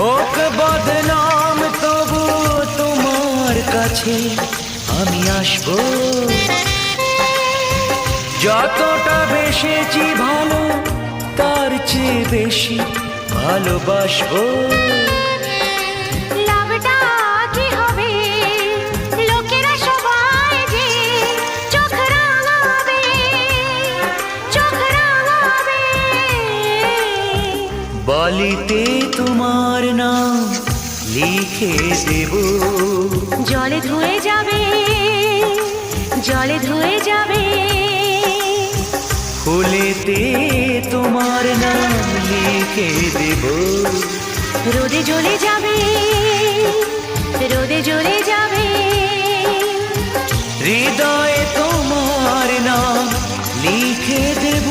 হোক বদনাম তবু তোমার কাছে আমি আসবো। যতটা বেসেছি ভালো তার চেয়ে বেশি ভালোবাসবো। লাভটা কি হবে লোকেরা সবাই যে চোখ রাঙাবে, চোখ রাঙাবে। বালিতে তোমার নাম লিখে দেব, জলে ধুয়ে যাবে, জলে ধুয়ে যাবে। ফুলেতে তোমার নাম লিখে দেব, রোদে জ্বলে যাবে, রোদে জ্বলে যাবে। হৃদয়ে তোমার নাম লিখে দেব।